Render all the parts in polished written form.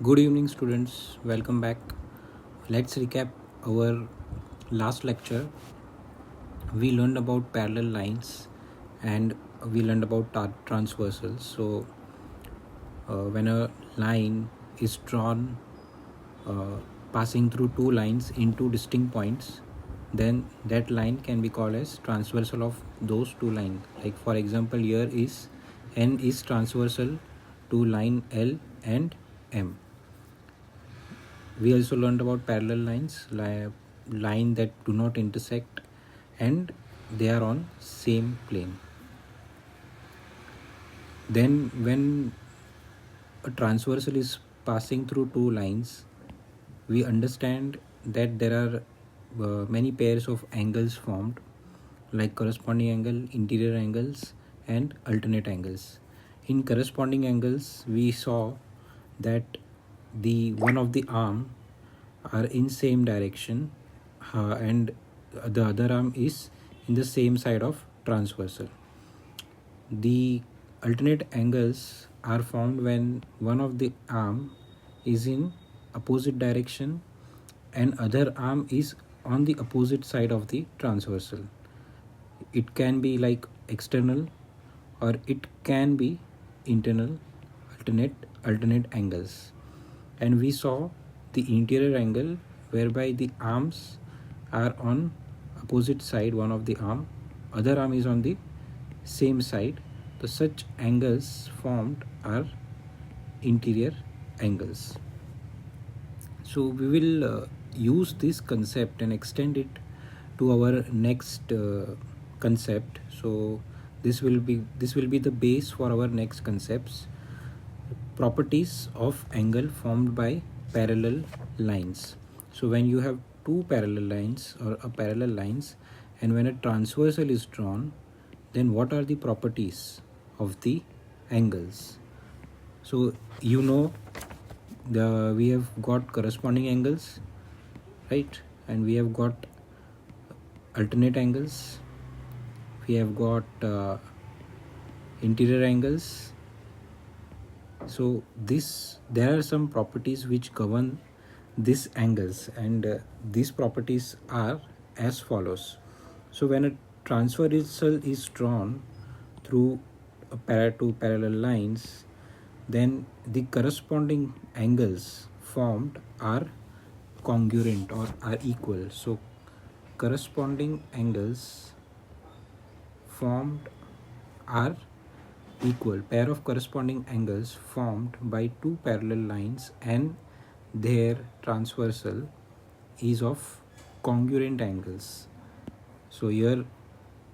Good evening, students. Welcome back. Let's recap our last lecture. We learned about parallel lines and we learned about transversals. When a line is drawn uh, passing through two lines in two distinct points, then that line can be called as transversal of those two lines. Like, for example, here is N is transversal to line L and M. We also learned about parallel lines, line that do not intersect and they are on same plane. Then when a transversal is passing through two lines, we understand that there are many pairs of angles formed, like corresponding angle, interior angles and alternate angles. In corresponding angles, we saw that the one of the arm are in same direction and the other arm is in the same side of transversal. The alternate angles are formed when one of the arm is in opposite direction and other arm is on the opposite side of the transversal. It can be like external or it can be internal alternate angles. And we saw the interior angle whereby the arms are on opposite side, one of the arm, other arm is on the same side. The such angles formed are interior angles. So we will use this concept and extend it to our next concept. So this will be the base for our next concepts. Properties of angle formed by parallel lines. So when you have two parallel lines or a parallel lines and when a transversal is drawn, then what are the properties of the angles? So we have got corresponding angles, right? And we have got alternate angles, we have got interior angles. So there are some properties which govern these angles and these properties are as follows. So when a transversal is drawn through two parallel lines, then the corresponding angles formed are congruent or are equal. So corresponding angles formed are equal. Pair of corresponding angles formed by two parallel lines and their transversal is of congruent angles. So here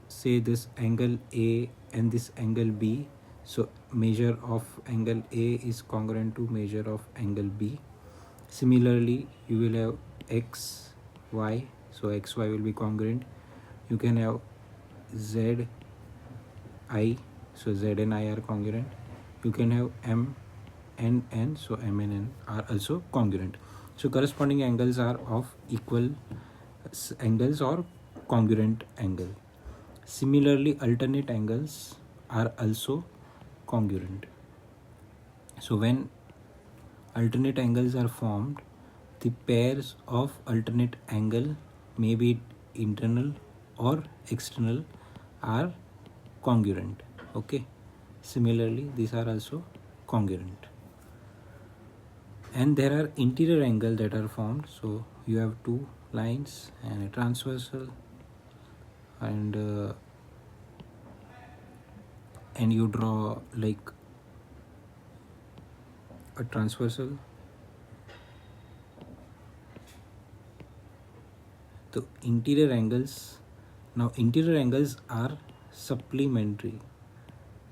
say this angle A and this angle B. So measure of angle A is congruent to measure of angle B. Similarly, you will have X, Y. So XY will be congruent. You can have Z, I. So Z and I are congruent. You can have M and N. So M and N are also congruent. So corresponding angles are of equal angles or congruent angle. Similarly, alternate angles are also congruent. So when alternate angles are formed, the pairs of alternate angle, may be internal or external, are congruent. Okay. Similarly, these are also congruent. And there are interior angles that are formed. So you have two lines and a transversal, and you draw like a transversal. The interior angles, now interior angles are supplementary.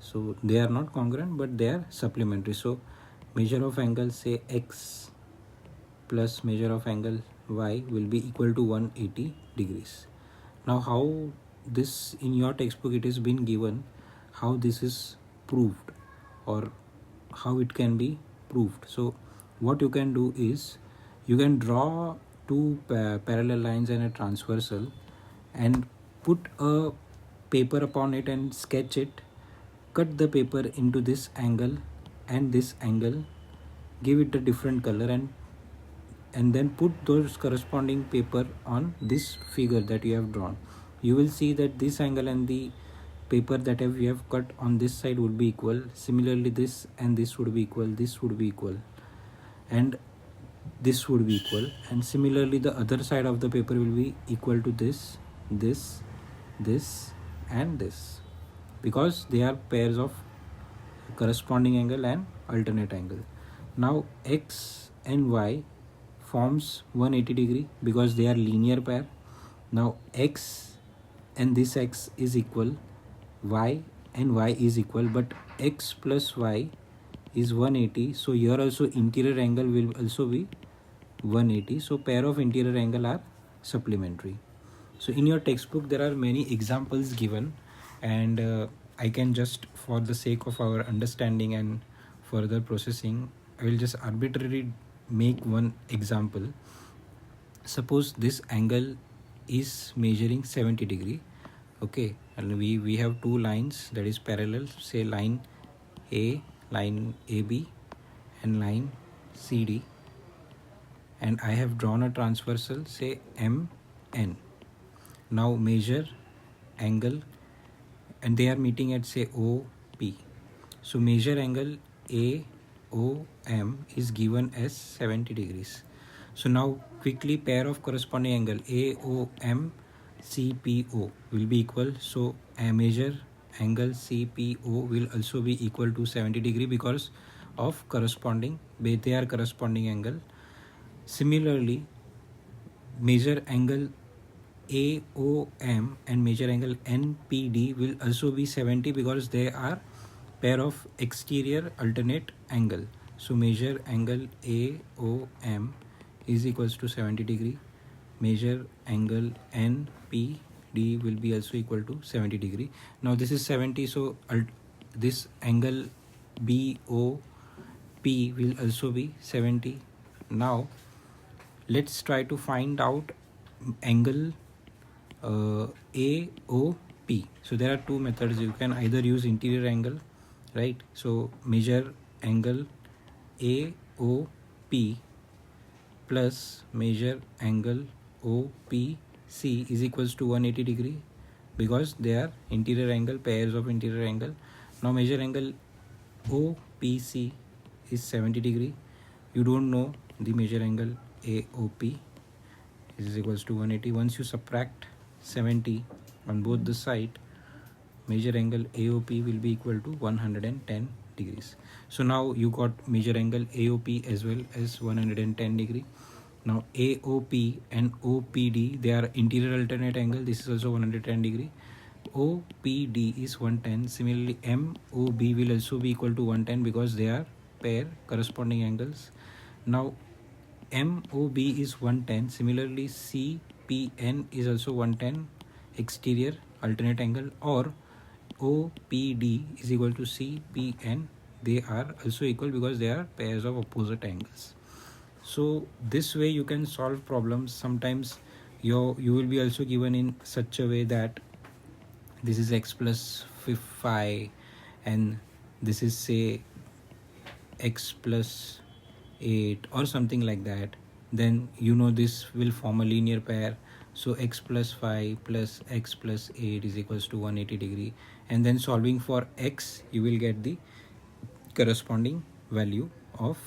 So they are not congruent but they are supplementary. So measure of angle say X plus measure of angle Y will be equal to 180 degrees. Now how this, in your textbook it has been given how this is proved or how it can be proved. So what you can do is you can draw two parallel lines and a transversal and put a paper upon it and sketch it. Cut the paper into this angle and this angle, give it a different color, and then put those corresponding paper on this figure that you have drawn. You will see that this angle and the paper that we have cut on this side would be equal. Similarly, this and this would be equal, this would be equal, and this would be equal. And similarly, the other side of the paper will be equal to this, this, and this, because they are pairs of corresponding angle and alternate angle. Now x and y forms 180 degree because they are linear pair. Now x and this x is equal, y and y is equal, but x plus y is 180. So here also interior angle will also be 180. So pair of interior angle are supplementary. So in your textbook there are many examples given, and I can just, for the sake of our understanding and further processing, I will just arbitrarily make one example. Suppose this angle is measuring 70 degree, okay, and we have two lines that is parallel, say line line AB and line CD, and I have drawn a transversal, say MN. Now measure angle, and they are meeting at say OP. So measure angle AOM is given as 70 degrees. So now quickly pair of corresponding angle AOM CPO will be equal. So a measure angle CPO will also be equal to 70 degree because of corresponding, they are corresponding angle. Similarly, measure angle AOM and measure angle NPD will also be 70 because they are pair of exterior alternate angle. So measure angle AOM is equals to 70 degree. Measure angle NPD will be also equal to 70 degree. Now this is 70, so this angle BOP will also be 70. Now let's try to find out angle AOP. So there are two methods. You can either use interior angle, right? So measure angle AOP plus measure angle OPC is equals to 180 degree because they are interior angle, pairs of interior angle. Now measure angle OPC is 70 degree. You don't know the measure angle AOP is equals to 180. Once you subtract 70 on both the side, measure angle AOP will be equal to 110 degrees. So now you got measure angle AOP as well as 110 degree. Now AOP and OPD, they are interior alternate angle. This is also 110 degree. OPD is 110. Similarly, MOB will also be equal to 110 because they are pair corresponding angles. Now MOB is 110. Similarly, CPN is also 110 exterior alternate angle, or OPD is equal to CPN. They are also equal because they are pairs of opposite angles. So this way you can solve problems. Sometimes you will be also given in such a way that this is x plus 5 and this is say x plus 8 or something like that. Then you know this will form a linear pair. So x plus 5 plus x plus 8 is equals to 180 degree, and then solving for x you will get the corresponding value of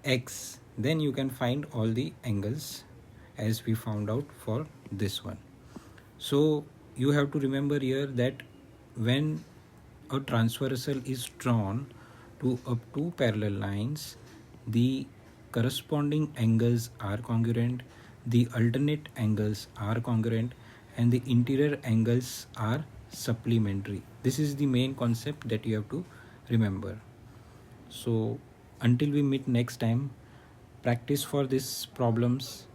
x. Then you can find all the angles as we found out for this one. So you have to remember here that when a transversal is drawn to up two parallel lines, the corresponding angles are congruent, the alternate angles are congruent, and the interior angles are supplementary. This is the main concept that you have to remember. So until we meet next time, practice for these problems